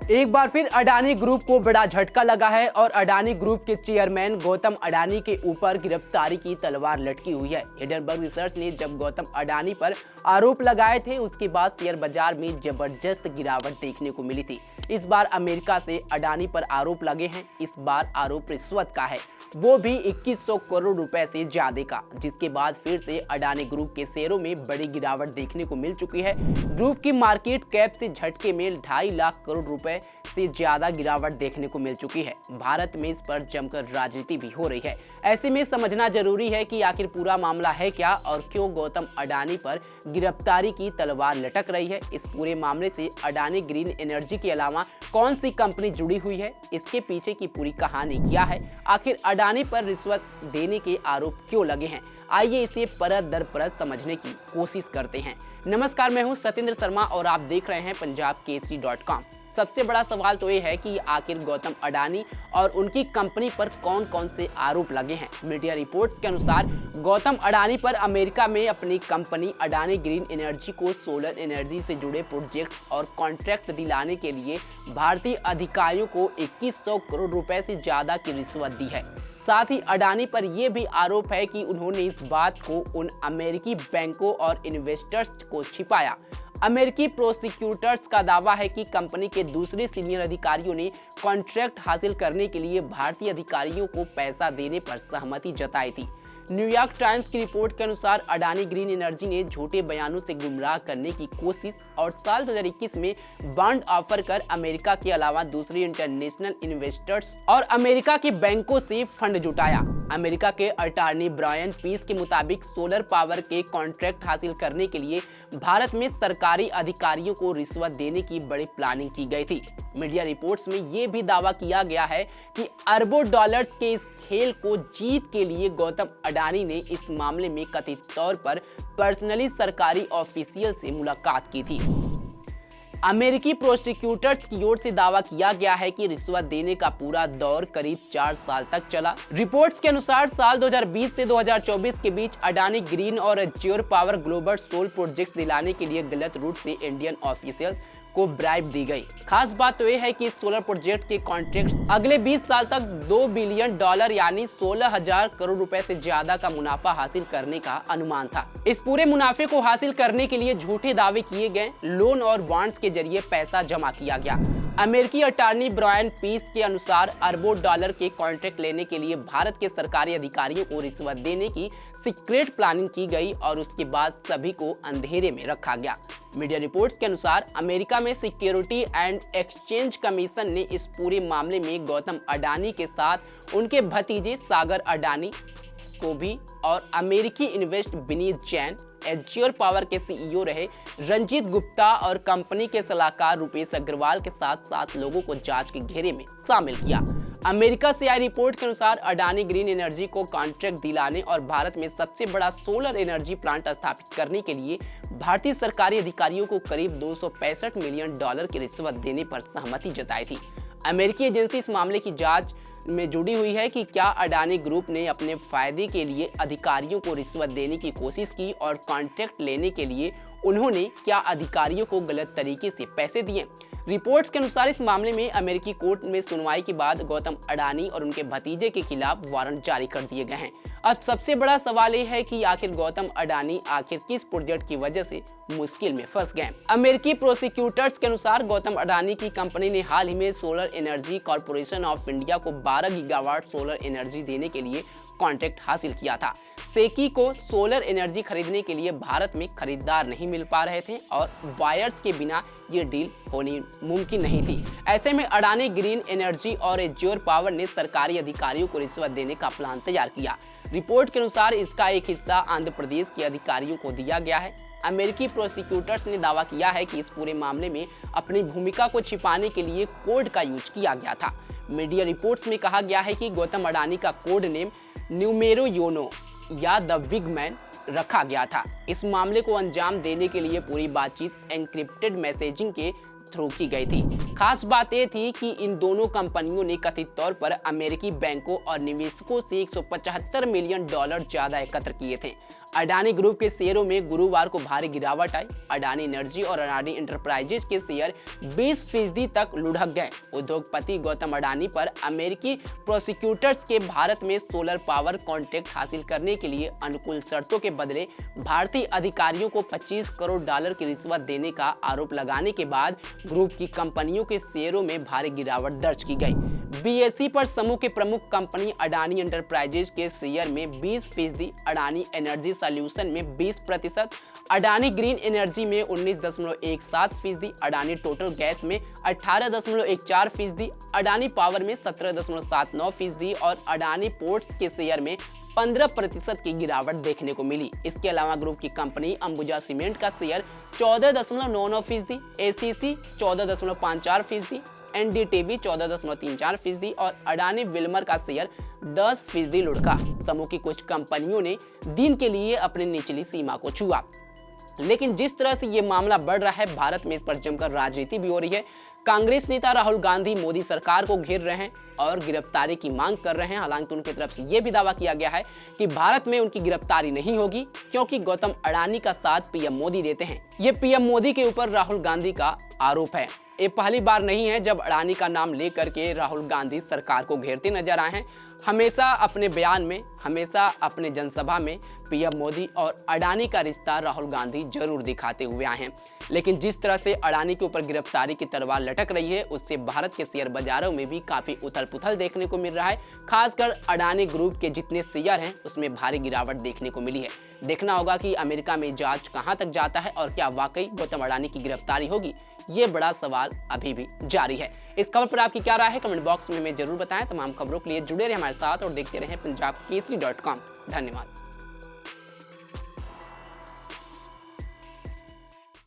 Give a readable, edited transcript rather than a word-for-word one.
एक बार फिर अडानी ग्रुप को बड़ा झटका लगा है और अडानी ग्रुप के चेयरमैन गौतम अडानी के ऊपर गिरफ्तारी की तलवार लटकी हुई है। हिंडनबर्ग रिसर्च ने जब गौतम अडानी पर आरोप लगाए थे उसके बाद शेयर बाजार में जबरदस्त गिरावट देखने को मिली थी। इस बार अमेरिका से अडानी पर आरोप लगे हैं। इस बार आरोप रिश्वत का है, वो भी 2100 करोड़ रुपए से ज्यादा का, जिसके बाद फिर से अडानी ग्रुप के शेयरों में बड़ी गिरावट देखने को मिल चुकी है। ग्रुप की मार्केट कैप से झटके में 2.5 लाख करोड़ रुपए से ज्यादा गिरावट देखने को मिल चुकी है। भारत में इस पर जमकर राजनीति भी हो रही है। ऐसे में समझना जरूरी है कि आखिर पूरा मामला है क्या और क्यों गौतम अडानी पर गिरफ्तारी की तलवार लटक रही है। इस पूरे मामले से अडानी ग्रीन एनर्जी के अलावा कौन सी कंपनी जुड़ी हुई है, इसके पीछे की पूरी कहानी क्या है, आखिर अडानी पर रिश्वत देने के आरोप क्यों लगे हैं, आइए इसे परत दर परत समझने की कोशिश करते हैं। नमस्कार, मैं हूं सत्येंद्र शर्मा और आप देख रहे हैं punjabkesari.com। सबसे बड़ा सवाल तो ये है कि आखिर गौतम अडानी और उनकी कंपनी पर कौन कौन से आरोप लगे हैं। मीडिया रिपोर्ट्स के अनुसार गौतम अडानी पर अमेरिका में अपनी कंपनी अडानी ग्रीन एनर्जी को सोलर एनर्जी से जुड़े प्रोजेक्ट्स और कॉन्ट्रैक्ट दिलाने के लिए भारतीय अधिकारियों को 2100 करोड़ रुपए से ज्यादा की रिश्वत दी है। साथ ही अडानी पर यह भी आरोप है कि उन्होंने इस बात को उन अमेरिकी बैंकों और इन्वेस्टर्स को छिपाया। अमेरिकी प्रोसिक्यूटर्स का दावा है कि कंपनी के दूसरे सीनियर अधिकारियों ने कॉन्ट्रैक्ट हासिल करने के लिए भारतीय अधिकारियों को पैसा देने पर सहमति जताई थी। न्यूयॉर्क टाइम्स की रिपोर्ट के अनुसार अडानी ग्रीन एनर्जी ने झूठे बयानों से गुमराह करने की कोशिश और साल 2021 में बॉन्ड ऑफर कर अमेरिका के अलावा दूसरे इंटरनेशनल इन्वेस्टर्स और अमेरिका के बैंकों से फंड जुटाया। अमेरिका के अटॉर्नी ब्रायन पीस के मुताबिक सोलर पावर के कॉन्ट्रैक्ट हासिल करने के लिए भारत में सरकारी अधिकारियों को रिश्वत देने की बड़ी प्लानिंग की गई थी। मीडिया रिपोर्ट्स में ये भी दावा किया गया है कि अरबों डॉलर्स के इस खेल को जीत के लिए गौतम अडानी ने इस मामले में कथित तौर पर पर्सनली सरकारी ऑफिशियल से मुलाकात की थी। अमेरिकी प्रोसिक्यूटर्स की ओर से दावा किया गया है कि रिश्वत देने का पूरा दौर करीब 4 साल तक चला। रिपोर्ट्स के अनुसार साल 2020 से 2024 के बीच अडानी ग्रीन और Azure power global solar project दिलाने के लिए गलत रूट से इंडियन ऑफिशियल को ब्राइब दी गई। खास बात तो यह है कि इस सोलर प्रोजेक्ट के कॉन्ट्रैक्ट अगले 20 साल तक $2 बिलियन यानी 16,000 करोड़ रुपए से ज्यादा का मुनाफा हासिल करने का अनुमान था। इस पूरे मुनाफे को हासिल करने के लिए झूठे दावे किए गए, लोन और बॉन्ड्स के जरिए पैसा जमा किया गया। अमेरिकी अटॉर्नी ब्रायन पीस के अनुसार अरबों डॉलर के कॉन्ट्रैक्ट लेने के लिए भारत के सरकारी अधिकारियों को रिश्वत देने की सीक्रेट प्लानिंग की गई और उसके बाद सभी को अंधेरे में रखा गया। मीडिया रिपोर्ट्स के अनुसार अमेरिका में सिक्योरिटी एंड एक्सचेंज कमीशन ने इस पूरे मामले में गौतम अडानी के साथ उनके भतीजे सागर अडानी को भी और अमेरिकी invest Vineet Jain, azure power के सीईओ रहे रंजीत गुप्ता और कंपनी के सलाहकार रुपेश अग्रवाल के साथ 7 लोगों को जांच के घेरे में शामिल किया। अमेरिका से आई रिपोर्ट के अनुसार अडानी ग्रीन एनर्जी को कॉन्ट्रैक्ट दिलाने और भारत में सबसे बड़ा सोलर एनर्जी प्लांट स्थापित करने के लिए भारतीय सरकारी अधिकारियों को करीब $265 मिलियन की रिश्वत देने पर सहमति जताई थी। अमेरिकी एजेंसी इस मामले की जांच में जुड़ी हुई है कि क्या अडानी ग्रुप ने अपने फायदे के लिए अधिकारियों को रिश्वत देने की कोशिश की और कॉन्ट्रैक्ट लेने के लिए उन्होंने क्या अधिकारियों को गलत तरीके से पैसे दिए। रिपोर्ट्स के अनुसार इस मामले में अमेरिकी कोर्ट में सुनवाई के बाद गौतम अडानी और उनके भतीजे के खिलाफ वारंट जारी कर दिए गए हैं। अब सबसे बड़ा सवाल ये है कि आखिर गौतम अडानी आखिर किस प्रोजेक्ट की वजह से मुश्किल में फंस गए। अमेरिकी प्रोसिक्यूटर्स के अनुसार गौतम अडानी की कंपनी ने हाल ही में solar energy corporation of India को 12 गीगावाट सोलर एनर्जी देने के लिए कॉन्ट्रैक्ट हासिल किया था। सेकी को सोलर एनर्जी खरीदने के लिए भारत में खरीदार नहीं मिल पा रहे थे और बायर्स के बिना ये डील होनी मुमकिन नहीं थी। ऐसे में अडानी ग्रीन एनर्जी और एज्योर पावर ने सरकारी अधिकारियों को रिश्वत देने का प्लान तैयार किया। रिपोर्ट के अनुसार इसका एक हिस्सा आंध्र प्रदेश के अधिकारियों को दिया गया है। अमेरिकी प्रोसिक्यूटर्स ने दावा किया है कि इस पूरे मामले में अपनी भूमिका को छिपाने के लिए कोड का यूज किया गया था। मीडिया रिपोर्ट्स में कहा गया है कि गौतम अडानी का कोड नेम न्यूमेरो योनो या द बिग मैन रखा गया था। इस मामले को अंजाम देने के लिए पूरी बातचीत एन्क्रिप्टेड मैसेजिंग के थ्रू की गई थी। खास बात यह थी कि इन दोनों कंपनियों ने कथित तौर पर अमेरिकी बैंकों और निवेशकों से $175 मिलियन ज्यादा एकत्र किए थे। अडानी ग्रुप के शेयरों में गुरुवार को भारी गिरावट आई। अडानी एनर्जी और अडानी इंटरप्राइजेज के शेयर 20% तक लुढ़क गए। उद्योगपति गौतम अडानी पर अमेरिकी प्रोसिक्यूटर्स के भारत में सोलर पावर कॉन्ट्रैक्ट हासिल करने के लिए अनुकूल शर्तों के बदले भारतीय अधिकारियों को $25 करोड़ की रिश्वत देने का आरोप लगाने के बाद ग्रुप की कंपनियों के शेयरों में भारी गिरावट दर्ज की गई। बीएसई पर समूह के प्रमुख कंपनी अडानी एंटरप्राइजेज के शेयर में 20%, अडानी एनर्जी सॉल्यूशन में 20%, अडानी ग्रीन एनर्जी में 19.17%, अडानी टोटल गैस में 18.14%, अडानी पावर में 17.79% और अडानी पोर्ट्स के शेयर में 15% की गिरावट देखने को मिली। इसके अलावा ग्रुप की कंपनी अंबुजा सीमेंट का शेयर 14.99%, एसीसी 14.54%, एनडीटीवी 14.34% और अडानी विल्मर का शेयर 10% लुढ़का। समूह की कुछ कंपनियों ने दिन के लिए अपनी निचली सीमा को छुआ। लेकिन जिस तरह से ये मामला बढ़ रहा है, भारत में इस पर जमकर राजनीति भी हो रही है। कांग्रेस नेता राहुल गांधी मोदी सरकार को घेर रहे हैं और गिरफ्तारी की मांग कर रहे हैं। हालांकि उनकी तरफ से यह भी दावा किया गया है कि भारत में उनकी गिरफ्तारी नहीं होगी, क्योंकि गौतम अडानी का साथ पीएम मोदी देते हैं। ये पीएम मोदी के ऊपर राहुल गांधी का आरोप है। ये पहली बार नहीं है जब अडानी का नाम लेकर के राहुल गांधी सरकार को घेरते नजर आए हैं। हमेशा अपने बयान में, हमेशा अपने जनसभा में पीएम मोदी और अडानी का रिश्ता राहुल गांधी जरूर दिखाते हुए आए हैं। लेकिन जिस तरह से अडानी के ऊपर गिरफ्तारी की तलवार लटक रही है, उससे भारत के शेयर बाजारों में भी काफी उथल पुथल देखने को मिल रहा है। खासकर अडानी ग्रुप के जितने शेयर हैं उसमें भारी गिरावट देखने को मिली है। देखना होगा कि अमेरिका में जांच कहां तक जाता है और क्या वाकई गौतम अडानी की गिरफ्तारी होगी। ये बड़ा सवाल अभी भी जारी है। इस खबर पर आपकी क्या राय है, कमेंट बॉक्स में हमें जरूर बताएं। तमाम खबरों के लिए जुड़े रहे हमारे साथ और देखते रहें पंजाबकेसरी.com। धन्यवाद।